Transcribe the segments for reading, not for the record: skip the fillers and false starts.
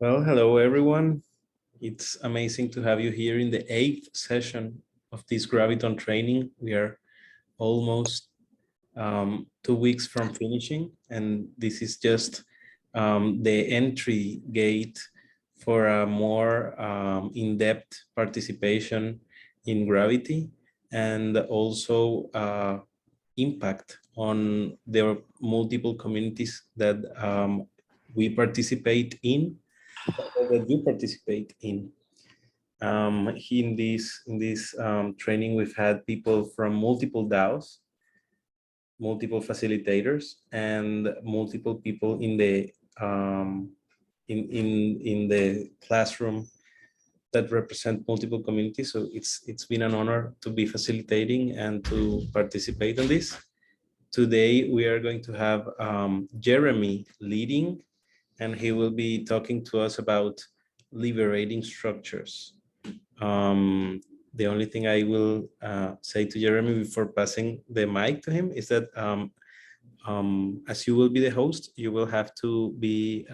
Well, hello everyone. It's amazing to have you here in the 8th session of this Graviton training. We are almost 2 weeks from finishing, and this is just the entry gate for a more in-depth participation in gravity, and also impact on the multiple communities that we participate in, that you participate in. In this training, we've had people from multiple DAOs, multiple facilitators, and multiple people in the in the classroom that represent multiple communities. So it's been an honor to be facilitating and to participate in this. Today we are going to have Jeremy leading, and he will be talking to us about liberating structures. The only thing I will say to Jeremy before passing the mic to him is that as you will be the host, you will have to be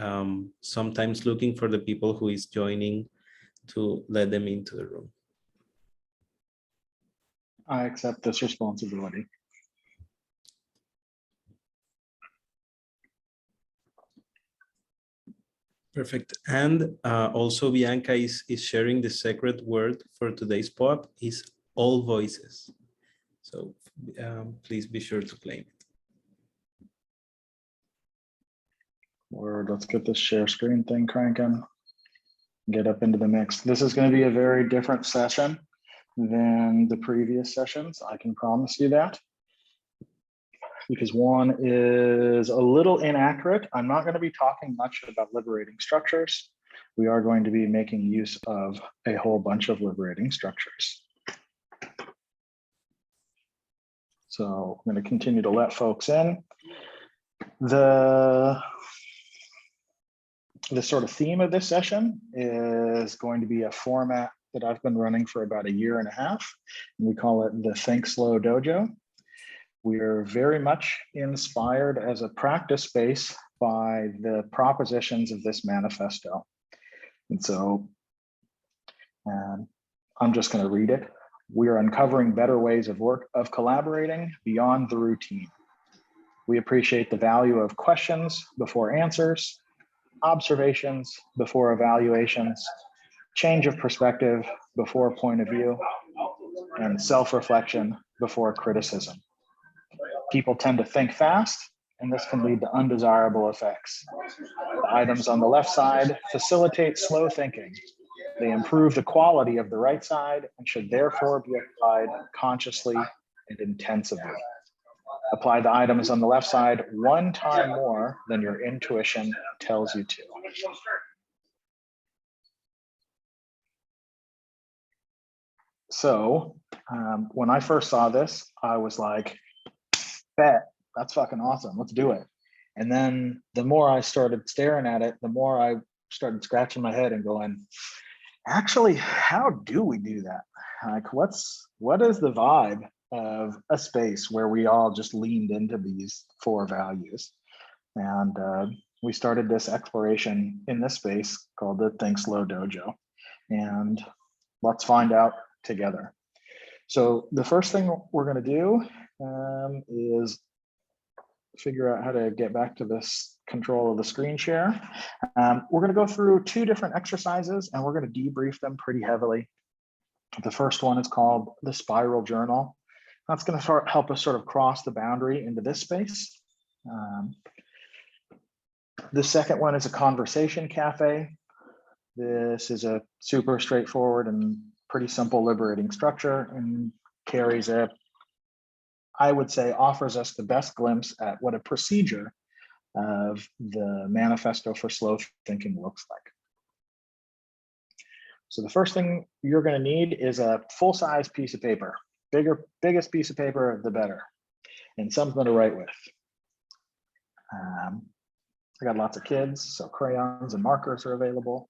sometimes looking for the people who is joining to let them into the room. I accept this responsibility. Perfect. And also Bianca is sharing the secret word for today's pop is all voices. So please be sure to claim it. Or let's get this share screen thing cranking. Get up into the mix. This is going to be a very different session than the previous sessions. I can promise you that. Because one is a little inaccurate. I'm not going to be talking much about liberating structures. We are going to be making use of a whole bunch of liberating structures. So I'm going to continue to let folks in. The sort of theme of this session is going to be a format that I've been running for about 1.5 years. And we call it the Think Slow Dojo. We are very much inspired as a practice space by the propositions of this manifesto. And so I'm just going to read it. We are uncovering better ways of collaborating beyond the routine. We appreciate the value of questions before answers, observations before evaluations, change of perspective before point of view, and self-reflection before criticism. People tend to think fast, and this can lead to undesirable effects. The items on the left side facilitate slow thinking. They improve the quality of the right side and should therefore be applied consciously and intensively. Apply the items on the left side 1 time more than your intuition tells you to. So when I first saw this, I was like, bet, that's fucking awesome. Let's do it. And then the more I started staring at it, the more I started scratching my head and going, actually, how do we do that? Like, what is the vibe of a space where we all just leaned into these 4 values? And we started this exploration in this space called the Think Slow Dojo. And let's find out together. So the first thing we're going to do is figure out how to get back to this control of the screen share. We're going to go through 2 different exercises and we're going to debrief them pretty heavily. The first one is called the spiral journal. That's going to help us sort of cross the boundary into this space. The second one is a conversation cafe. This is a super straightforward and pretty simple liberating structure and carries a, I would say, offers us the best glimpse at what a procedure of the manifesto for slow thinking looks like. So the first thing you're going to need is a full-size piece of paper. Biggest piece of paper, the better, and something to write with. I got lots of kids, so crayons and markers are available.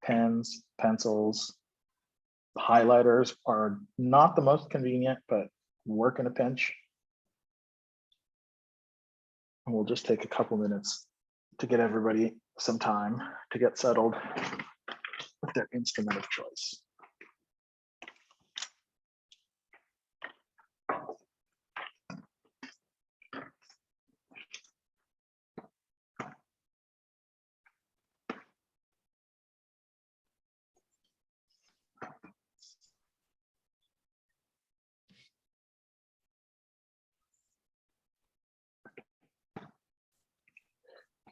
Pens, pencils, highlighters are not the most convenient, but work in a pinch. And we'll just take a couple minutes to get everybody some time to get settled with their instrument of choice.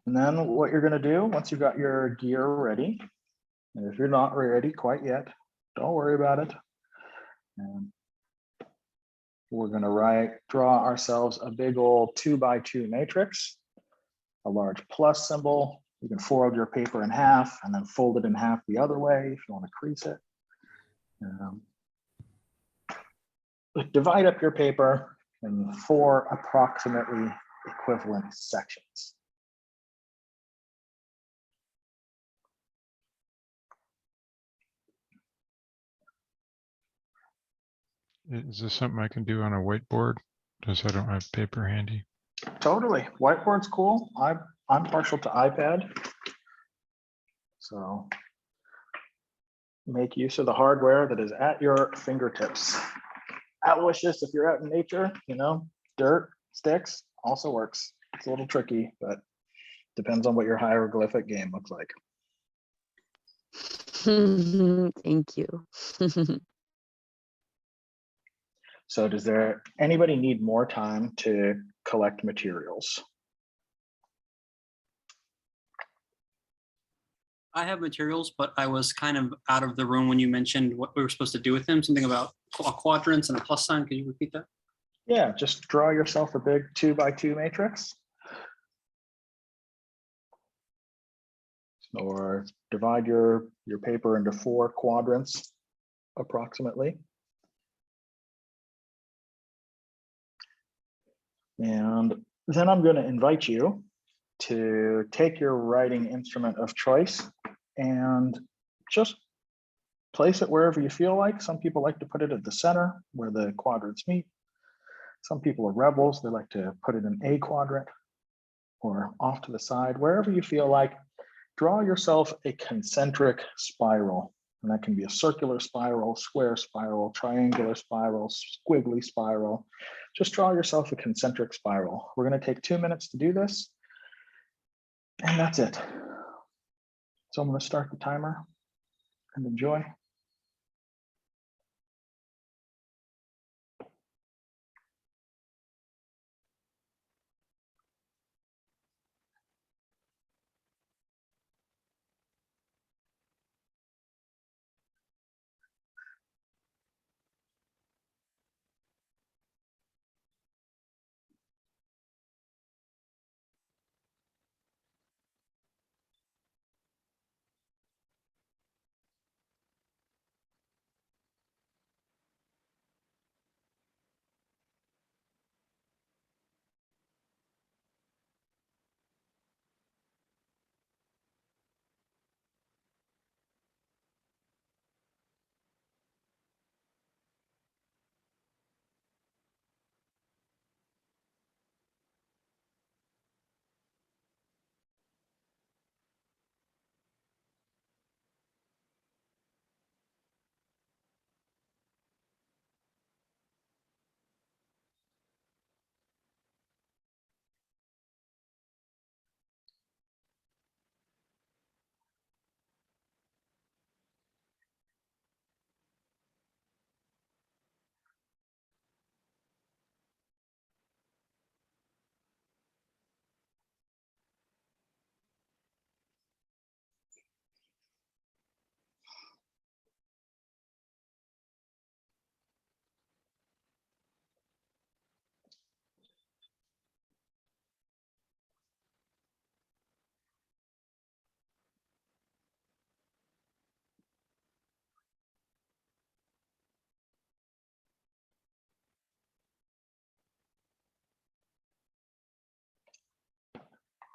And then what you're going to do once you've got your gear ready, and if you're not ready quite yet, don't worry about it. And we're going to draw ourselves a big old 2x2 matrix, a large plus symbol. You can fold your paper in half and then fold it in half the other way if you want to crease it. Divide up your paper in 4 approximately equivalent sections. Is this something I can do on a whiteboard? Because I don't have paper handy. Totally. Whiteboard's cool. I'm partial to iPad. So make use of the hardware that is at your fingertips. Aloysius, if you're out in nature, you know, dirt, sticks also works. It's a little tricky, but depends on what your hieroglyphic game looks like. Thank you. So does anybody need more time to collect materials? I have materials, but I was kind of out of the room when you mentioned what we were supposed to do with them, something about quadrants and a plus sign. Could you repeat that? Yeah, just draw yourself a big 2x2 matrix. Or divide your paper into 4 quadrants approximately. And then I'm going to invite you to take your writing instrument of choice and just place it wherever you feel like. Some people like to put it at the center where the quadrants meet. Some people are rebels. They like to put it in a quadrant or off to the side, wherever you feel like. Draw yourself a concentric spiral. And that can be a circular spiral, square spiral, triangular spiral, squiggly spiral. Just draw yourself a concentric spiral. We're going to take 2 minutes to do this. And that's it. So I'm going to start the timer and enjoy.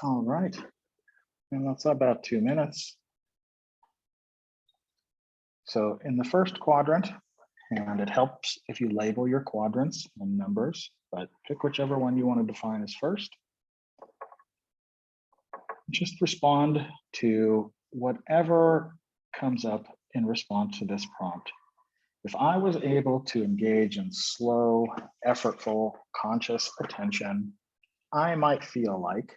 All right. And that's about 2 minutes. So in the first quadrant, and it helps if you label your quadrants and numbers, but pick whichever one you want to define as first. just respond to whatever comes up in response to this prompt. If I was able to engage in slow, effortful, conscious attention, I might feel like.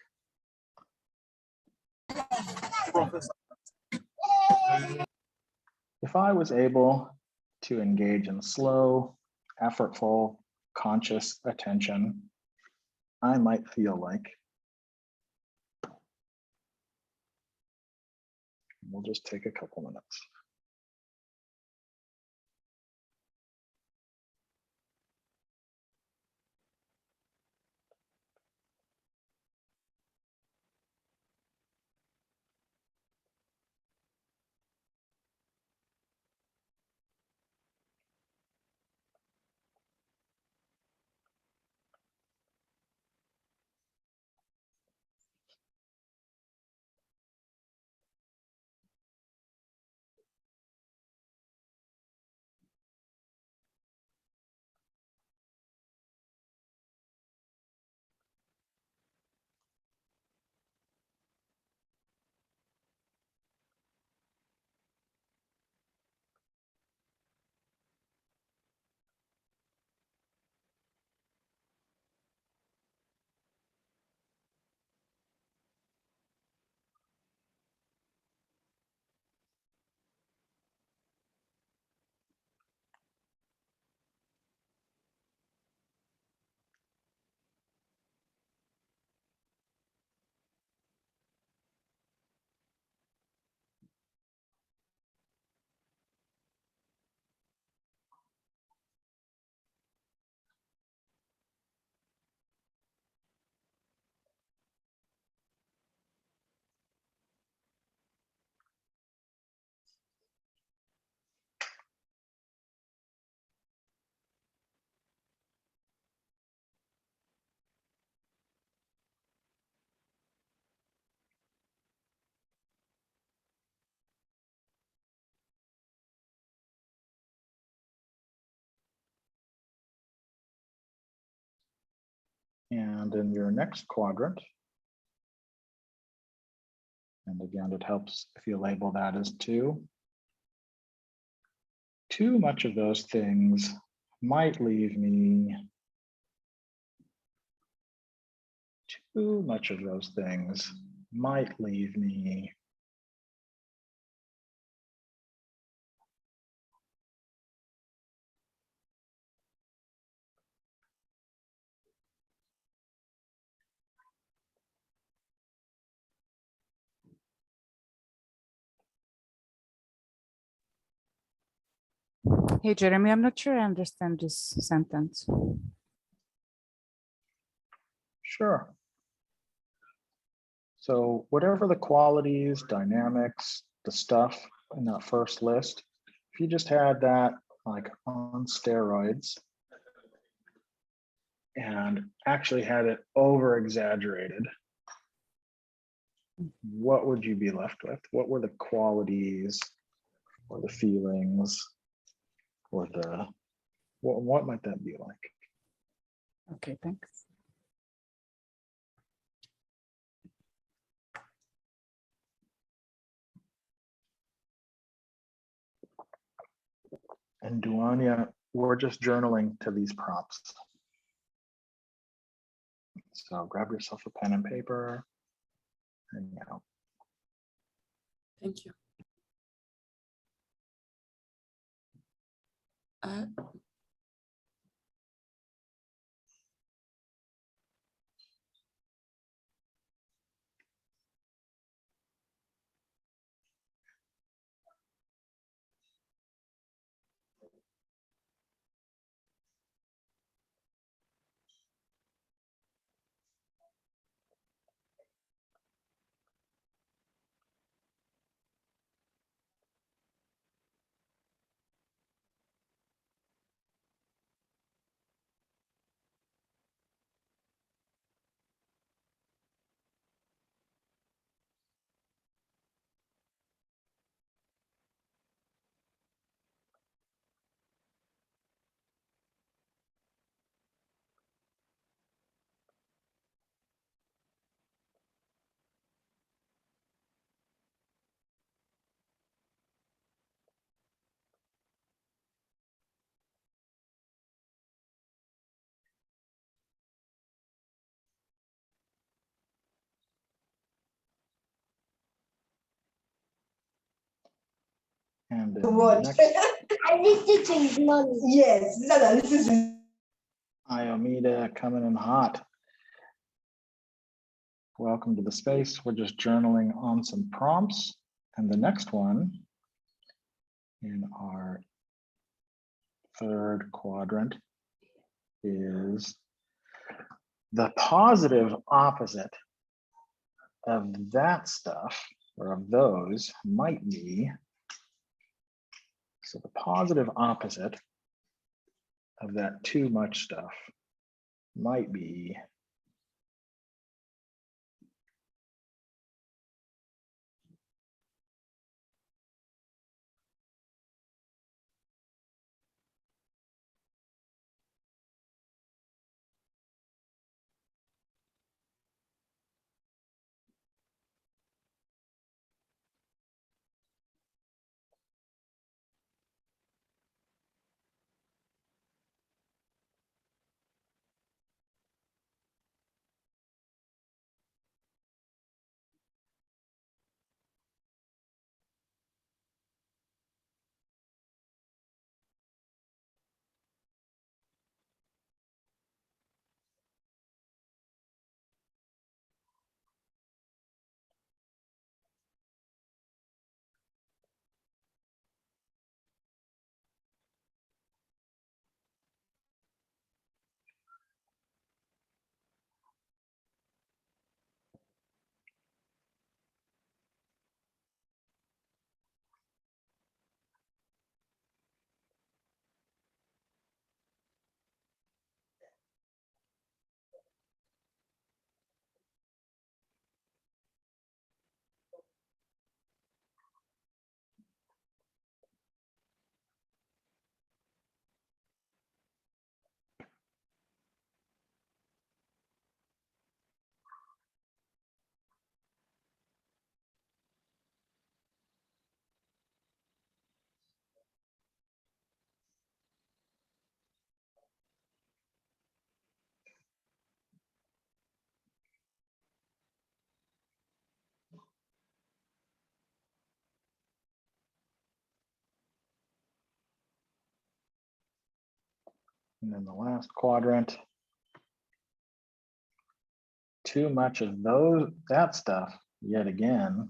If I was able to engage in slow, effortful, conscious attention, I might feel like. We'll just take a couple minutes. And in your next quadrant, and again, it helps if you label that as two. Too much of those things might leave me. Too much of those things might leave me. Hey, Jeremy, I'm not sure I understand this sentence. Sure. So whatever the qualities, dynamics, the stuff in that first list, if you just had that like on steroids and actually had it over exaggerated, what would you be left with? What were the qualities or the feelings or the, what might that be like? Okay, thanks. And Duanya, we're just journaling to these prompts. So grab yourself a pen and paper and Thank you. And What? next, This is money. Yes, this is. Iomida coming in hot. Welcome to the space. We're just journaling on some prompts. And the next one in our third quadrant is the positive opposite of that stuff, or of those, might be. So the positive opposite of that too much stuff might be and then the last quadrant. Too much of that stuff, yet again,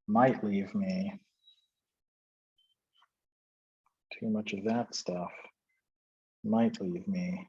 might leave me. Too much of that stuff might leave me.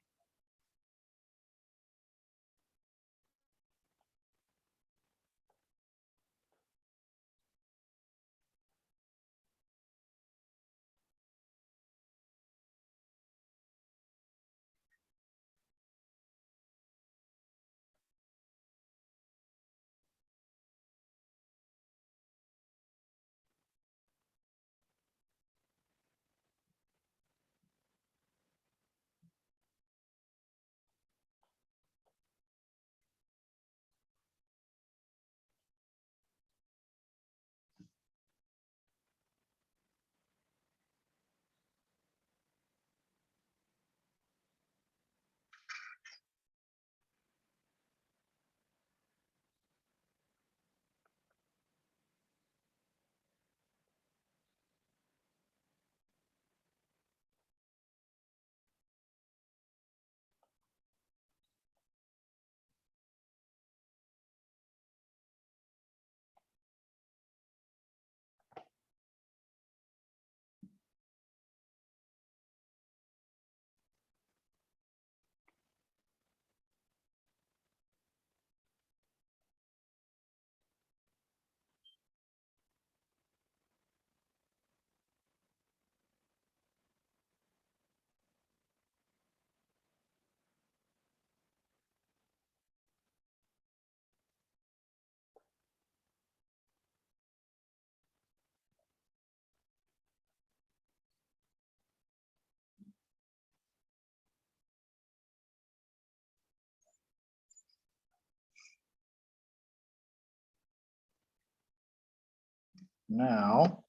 Now,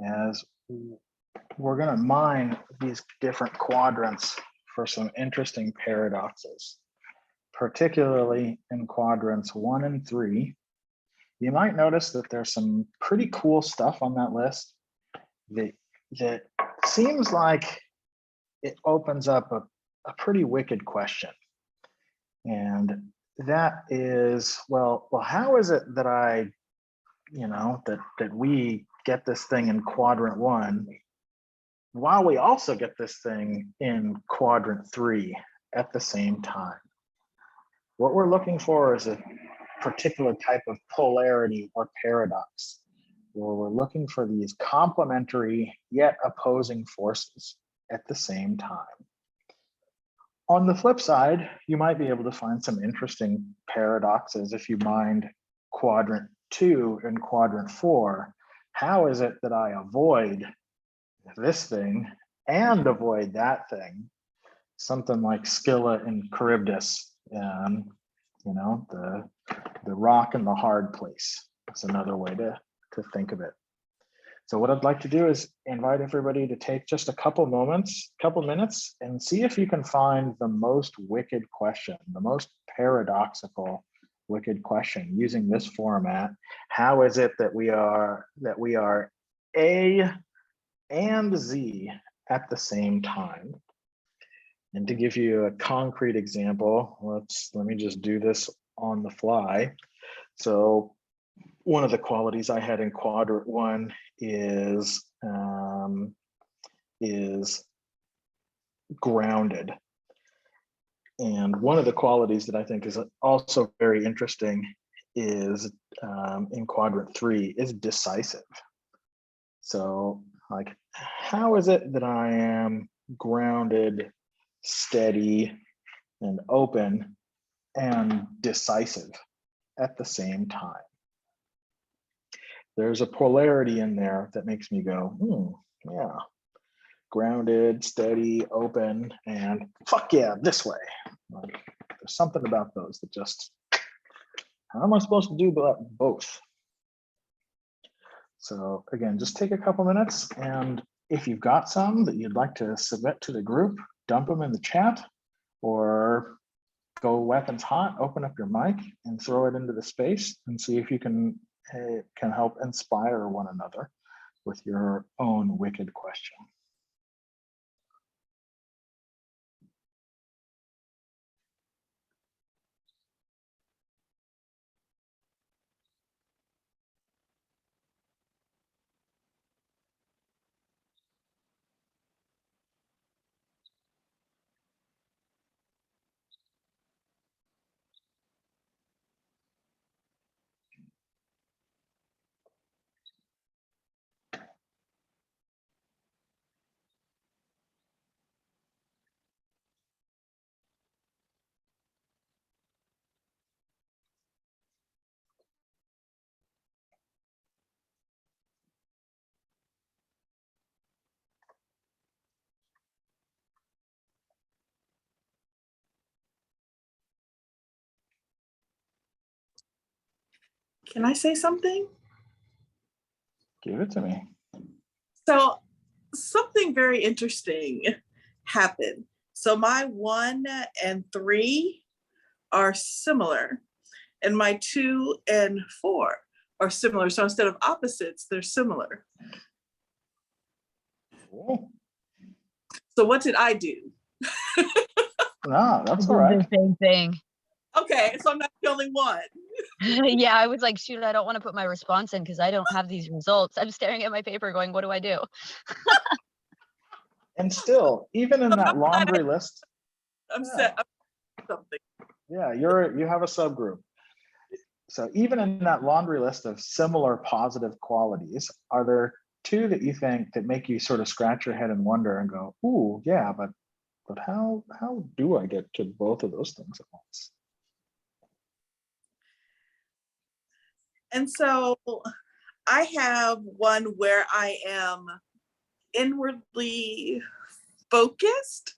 as we're going to mine these different quadrants for some interesting paradoxes, particularly in quadrants 1 and 3. You might notice that there's some pretty cool stuff on that list. that seems like it opens up a pretty wicked question. And that is, well, how is it that that we get this thing in quadrant 1 while we also get this thing in quadrant 3 at the same time? What we're looking for is a particular type of polarity or paradox, where we're looking for these complementary yet opposing forces at the same time. On the flip side, you might be able to find some interesting paradoxes if you mind quadrant 2 and quadrant 4. How is it that I avoid this thing and avoid that thing? Something like Scylla and Charybdis, the rock and the hard place. That's another way to think of it. So what I'd like to do is invite everybody to take just a couple minutes, and see if you can find the most wicked question, the most paradoxical wicked question using this format. How is it that we are A and Z at the same time? And to give you a concrete example, let me just do this on the fly. So one of the qualities I had in quadrant 1 is grounded. And one of the qualities that I think is also very interesting is in quadrant 3 is decisive. So like, how is it that I am grounded, steady, and open and decisive at the same time? There's a polarity in there that makes me go, yeah, grounded, steady, open, and fuck yeah, this way. Like, there's something about those that just, how am I supposed to do both? So again, just take a couple minutes, and if you've got some that you'd like to submit to the group, dump them in the chat, or go weapons hot, open up your mic and throw it into the space and see if you can help inspire one another with your own wicked question. Can I say something? Give it to me. So something very interesting happened. So my 1 and 3 are similar, and my 2 and 4 are similar. So instead of opposites, they're similar. Cool. So what did I do? No, that's I all did right. the same thing. Okay, so I'm not the only one. Yeah, I was like, shoot, I don't want to put my response in because I don't have these results. I'm staring at my paper going, what do I do? And still, even in that laundry list, I'm yeah. set up something. Yeah, you have a subgroup. So even in that laundry list of similar positive qualities, are there 2 that you think that make you sort of scratch your head and wonder and go, ooh, yeah, but how do I get to both of those things at once? And so I have one where I am inwardly focused,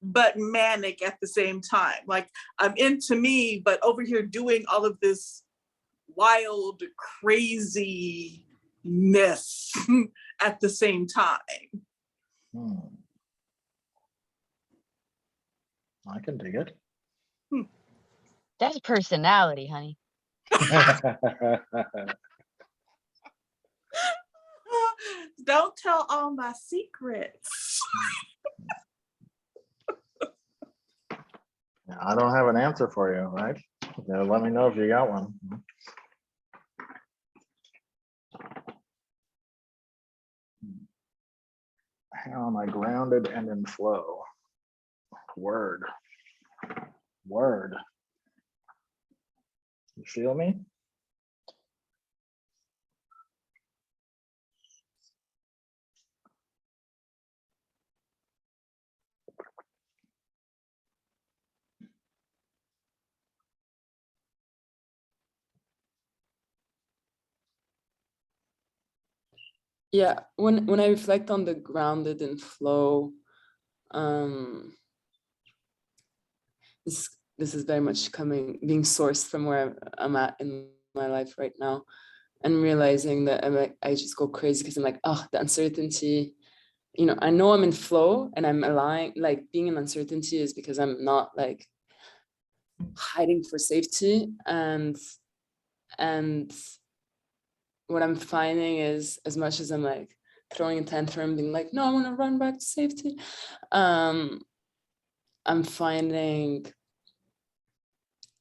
but manic at the same time. Like I'm into me, but over here doing all of this wild craziness at the same time. I can dig it. That's personality, honey. Don't tell all my secrets. Yeah, I don't have an answer for you, right? Yeah, let me know if you got one. How am I grounded and in flow? Word. Word. You feel me? Yeah, when I reflect on the grounded and flow, this is very much being sourced from where I'm at in my life right now, and realizing that I just go crazy because I'm like, oh, the uncertainty, you know, I know I'm in flow and I'm aligned, like being in uncertainty is because I'm not like hiding for safety. And what I'm finding is, as much as I'm like throwing a tantrum, being like, no, I want to run back to safety. I'm finding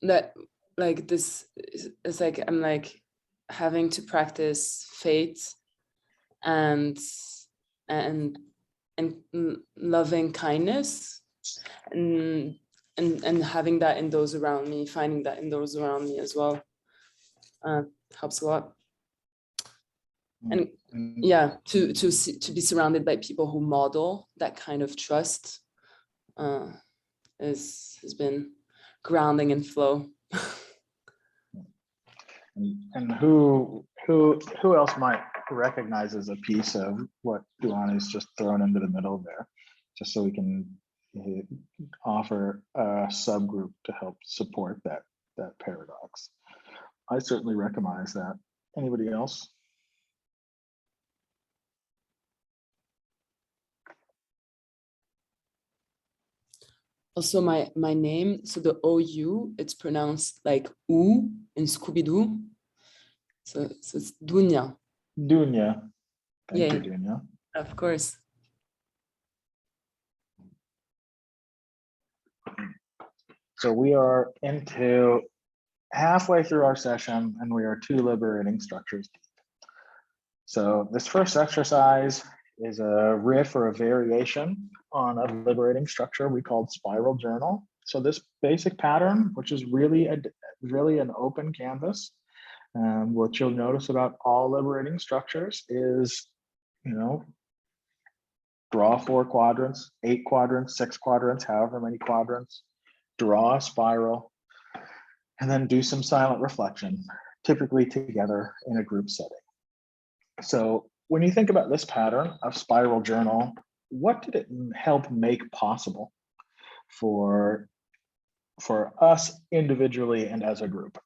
that like this, it's like, I'm like having to practice faith and loving kindness and having that in those around me, finding that in those around me as well. Helps a lot. And yeah, to be surrounded by people who model that kind of trust has been grounding and flow. And who else might recognize as a piece of what Duani's just thrown into the middle there, just so we can offer a subgroup to help support that paradox. I certainly recognize that. Anybody else? Also, my name, so the OU, it's pronounced like U in Scooby-Doo. So it's Dunya. Dunya. Thank Yeah, you, Dunya. of course. So we are into halfway through our session and we are 2 liberating structures deep. So this first exercise is a riff or a variation on a liberating structure we called spiral journal. So this basic pattern, which is really an open canvas, what you'll notice about all liberating structures is, you know, draw 4 quadrants, 8 quadrants, 6 quadrants, however many quadrants, draw a spiral, and then do some silent reflection, typically together in a group setting. So when you think about this pattern of spiral journal, what did it help make possible for us individually and as a group?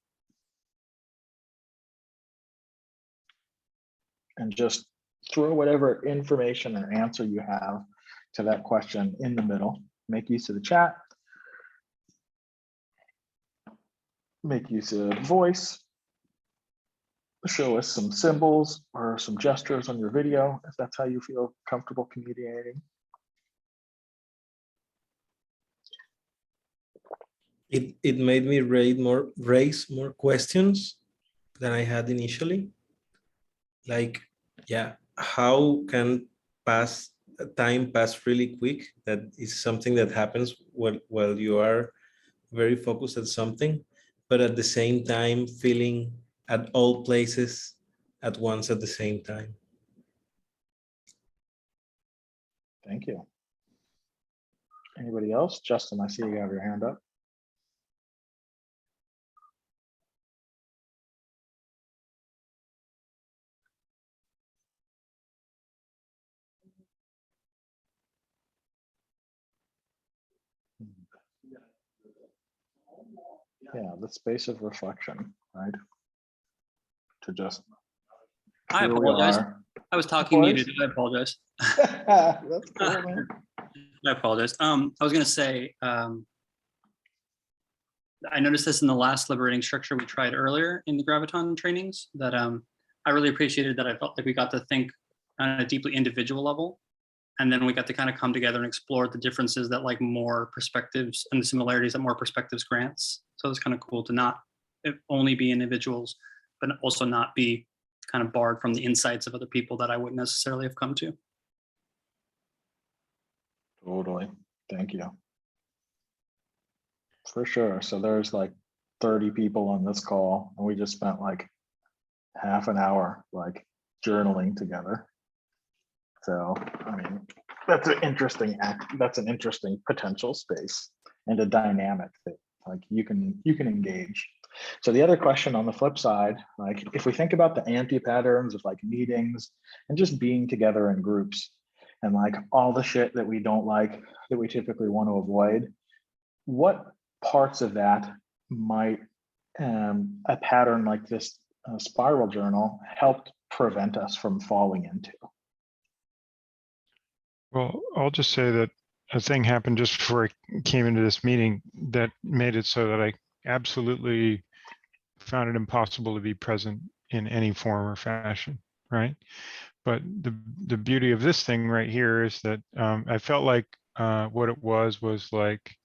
And just throw whatever information or answer you have to that question in the middle. Make use of the chat. Make use of voice. Show us some symbols or some gestures on your video if that's how you feel comfortable communicating. It made me raise more questions than I had initially. Like, yeah, how can time pass really quick? That is something that happens while you are very focused at something, but at the same time feeling at all places at once at the same time. Thank you. Anybody else? Justin, I see you have your hand up. Yeah, the space of reflection, right? To just. I here we apologize. are. I was talking muted. I apologize. That's cool, man. I apologize. I was going to say, I noticed this in the last liberating structure we tried earlier in the Graviton trainings, that I really appreciated that. I felt like we got to think on a deeply individual level. And then we got to kind of come together and explore the differences that like more perspectives and the similarities that more perspectives grants. So it's kind of cool to not only be individuals, but also not be kind of barred from the insights of other people that I wouldn't necessarily have come to. Totally. Thank you. For sure. So there's like 30 people on this call, and we just spent like half an hour like journaling together. So, I mean, that's an interesting that's an interesting potential space and a dynamic that like you can engage. So the other question on the flip side, like if we think about the anti-patterns of like meetings and just being together in groups and like all the shit that we don't like, that we typically want to avoid, what parts of that might a pattern like this spiral journal helped prevent us from falling into? Well, I'll just say that a thing happened just before I came into this meeting that made it so that I absolutely found it impossible to be present in any form or fashion, right? But the beauty of this thing right here is that I felt like what it was like,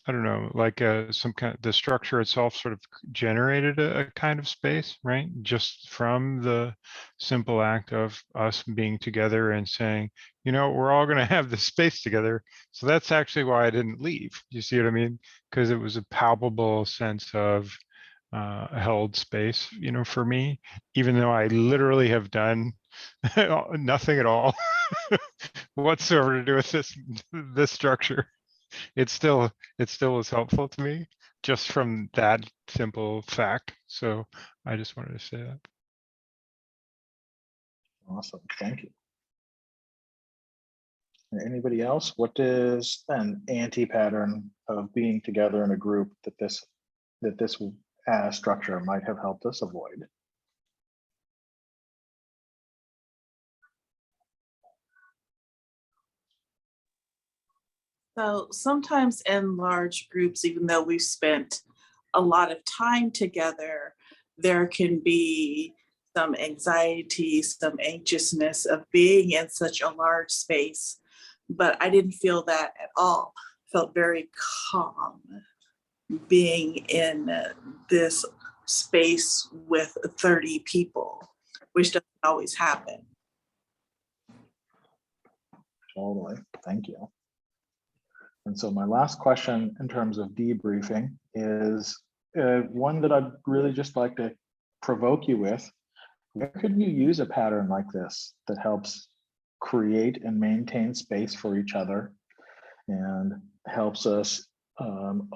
I don't know, like some kind of, the structure itself sort of generated a kind of space, right? Just from the simple act of us being together and saying, you know, we're all going to have this space together. So that's actually why I didn't leave. You see what I mean? Because it was a palpable sense of held space, you know, for me, even though I literally have done nothing at all whatsoever to do with this structure. It still was helpful to me just from that simple fact. So I just wanted to say that. Awesome, thank you. Anybody else? What is an anti-pattern of being together in a group that this structure might have helped us avoid? So sometimes in large groups, even though we've spent a lot of time together, there can be some anxiety, some anxiousness of being in such a large space. But I didn't feel that at all. I felt very calm being in this space with 30 people, which doesn't always happen. Totally, thank you. And so my last question in terms of debriefing is one that I'd really just like to provoke you with. Where could you use a pattern like this that helps create and maintain space for each other and helps us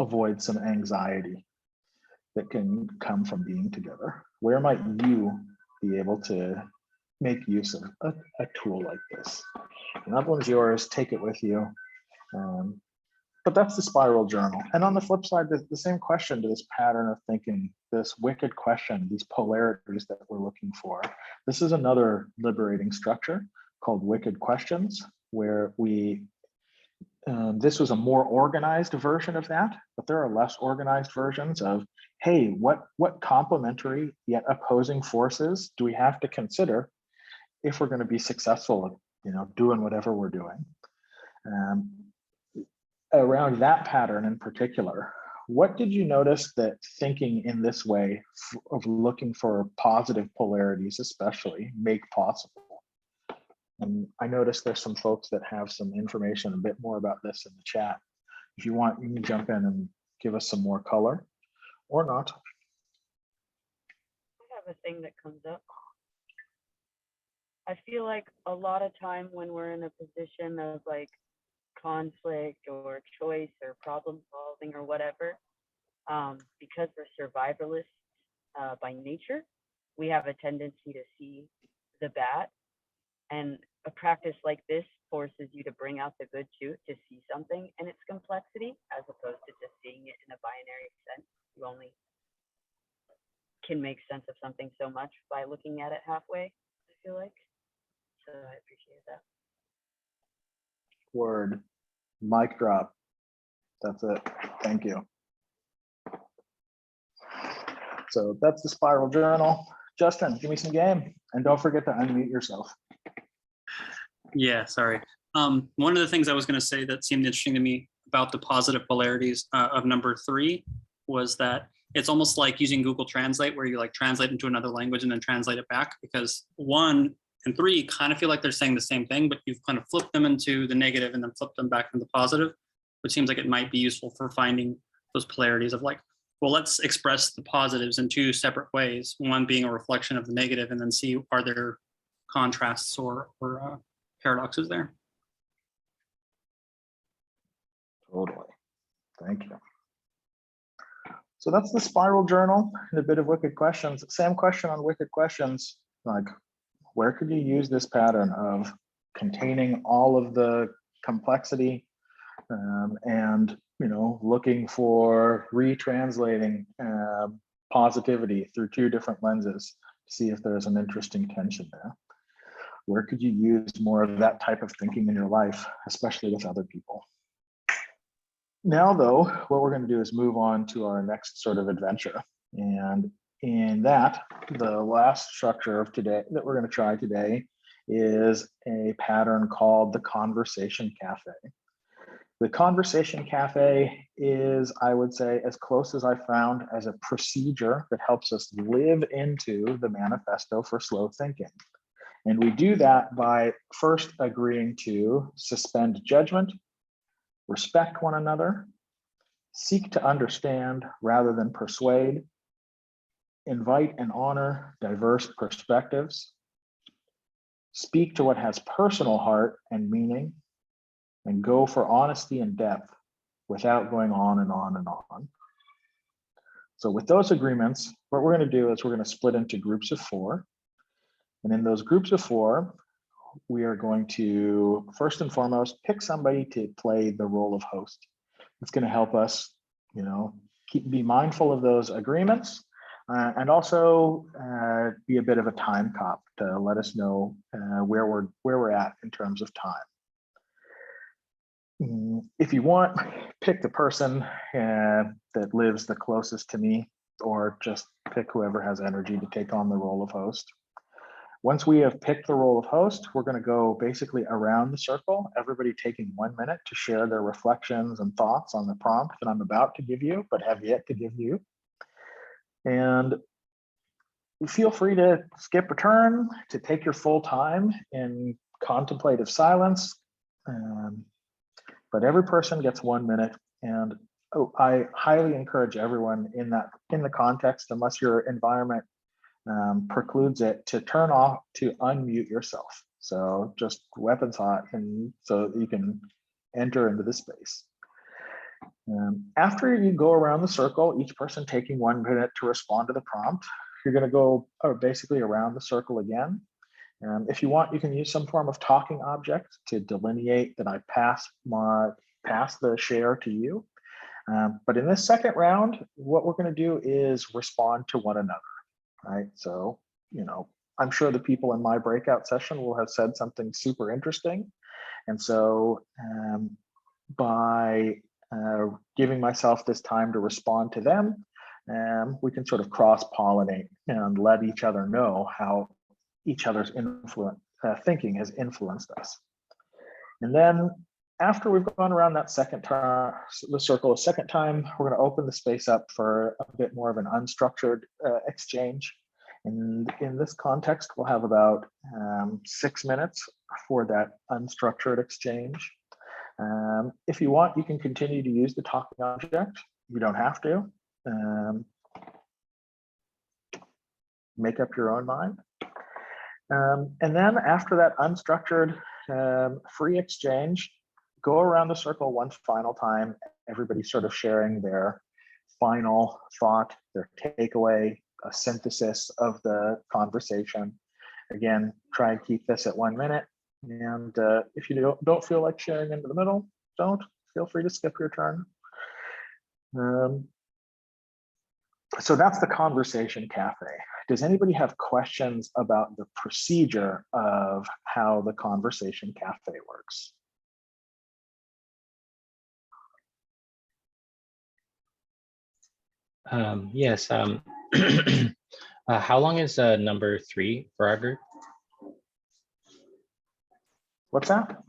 avoid some anxiety that can come from being together? Where might you be able to make use of a tool like this? And that one's yours, take it with you. But that's the spiral journal. And on the flip side, the same question to this pattern of thinking, this wicked question, these polarities that we're looking for. This is another liberating structure called Wicked Questions, where this was a more organized version of that, but there are less organized versions of, hey, what complementary yet opposing forces do we have to consider if we're going to be successful, you know, doing whatever we're doing? Around that pattern in particular, what did you notice that thinking in this way of looking for positive polarities especially make possible? And I noticed there's some folks that have some information a bit more about this in the chat. If you want, you can jump in and give us some more color or not. I have a thing that comes up. I feel like a lot of time when we're in a position of like conflict or choice or problem solving or whatever, because we're survivalists by nature, we have a tendency to see the bad, and a practice like this forces you to bring out the good too, to see something in its complexity as opposed to just seeing it in a binary sense. You only can make sense of something so much by looking at it halfway, I feel like. So I appreciate that. Word. Mic drop. That's it. Thank you. So that's the spiral journal. Justin, give me some game. And don't forget to unmute yourself. Yeah, sorry. One of the things I was going to say that seemed interesting to me about the positive polarities of number 3 was that it's almost like using Google Translate, where you like translate into another language and then translate it back, because 1 and 3 kind of feel like they're saying the same thing, but you've kind of flipped them into the negative and then flipped them back into the positive, which seems like it might be useful for finding those polarities of like, well, let's express the positives in 2 separate ways, one being a reflection of the negative, and then see are there contrasts or paradoxes there. Totally. Thank you. So that's the spiral journal and a bit of wicked questions. Same question on wicked questions, like where could you use this pattern of containing all of the complexity and looking for retranslating positivity through 2 different lenses to see if there's an interesting tension there. Where could you use more of that type of thinking in your life, especially with other people? Now, though, what we're going to do is move on to our next sort of adventure. And in that, the last structure of today that we're going to try today is a pattern called the Conversation Cafe. The Conversation Cafe is, I would say, as close as I found as a procedure that helps us live into the manifesto for slow thinking. And we do that by first agreeing to suspend judgment, respect one another, seek to understand rather than persuade, invite and honor diverse perspectives, speak to what has personal heart and meaning, and go for honesty and depth without going on and on and on. So with those agreements, what we're going to do is we're going to split into groups of 4. And in those groups of 4, we are going to, first and foremost, pick somebody to play the role of host. It's going to help us, be mindful of those agreements and also be a bit of a time cop to let us know where we're at in terms of time. If you want, pick the person that lives the closest to me, or just pick whoever has energy to take on the role of host. Once we have picked the role of host, we're going to go basically around the circle, everybody taking 1 minute to share their reflections and thoughts on the prompt that I'm about to give you, but have yet to give you. And feel free to skip a turn, to take your full time in contemplative silence. But every person gets 1 minute, and I highly encourage everyone in the context, unless your environment precludes it, to turn off, to unmute yourself. So just weapons hot, and so you can enter into the space. After you go around the circle, each person taking 1 minute to respond to the prompt, you're going to go basically around the circle again. If you want, you can use some form of talking object to delineate that I pass the share to you. But in this second round, what we're going to do is respond to one another. Right. So, I'm sure the people in my breakout session will have said something super interesting. And so by giving myself this time to respond to them, we can sort of cross-pollinate and let each other know how each other's thinking has influenced us. And then after we've gone around that the circle a second time, we're going to open the space up for a bit more of an unstructured exchange. And in this context, we'll have about 6 minutes for that unstructured exchange. If you want, you can continue to use the talking object. You don't have to. Make up your own mind. And then after that unstructured free exchange, go around the circle one final time, everybody sort of sharing their final thought, their takeaway, a synthesis of the conversation. Again, try and keep this at 1 minute. And if you don't feel like sharing into the middle, don't. Feel free to skip your turn. So that's the Conversation Cafe. Does anybody have questions about the procedure of how the Conversation Cafe works? Yes. How long is number 3 for our group? What's that?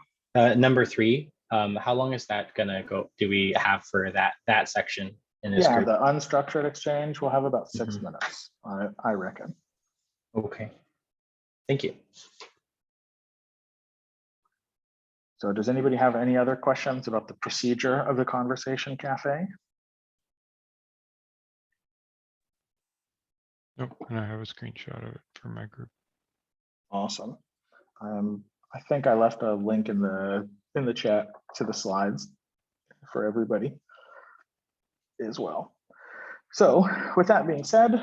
Number 3, how long is that gonna go? Do we have for that section in this Yeah, group? the unstructured exchange will have about 6 Mhm. minutes, I reckon. Okay. Thank you. So does anybody have any other questions about the procedure of the Conversation Cafe? Nope, and I have a screenshot of it for my group. Awesome. I think I left a link in the chat to the slides for everybody as well. So with that being said,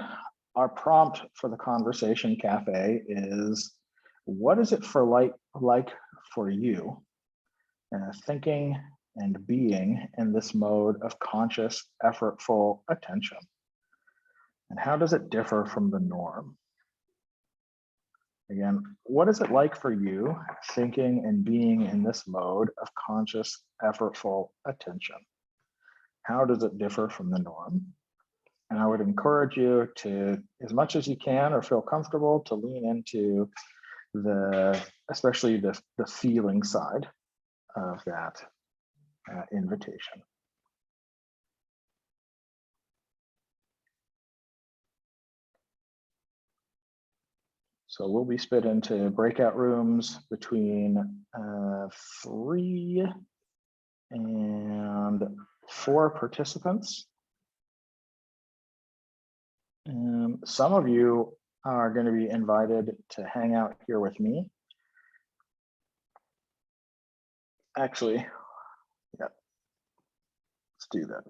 our prompt for the Conversation Cafe is, what is it like for you thinking and being in this mode of conscious, effortful attention? And how does it differ from the norm? Again, what is it like for you thinking and being in this mode of conscious, effortful attention? How does it differ from the norm? And I would encourage you to, as much as you can or feel comfortable, to lean into especially the feeling side of that invitation. So we'll be split into breakout rooms between 3 and 4 participants. Some of you are going to be invited to hang out here with me. Actually, yeah, let's do that.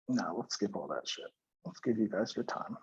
No, let's skip all that shit. Let's give you guys your time.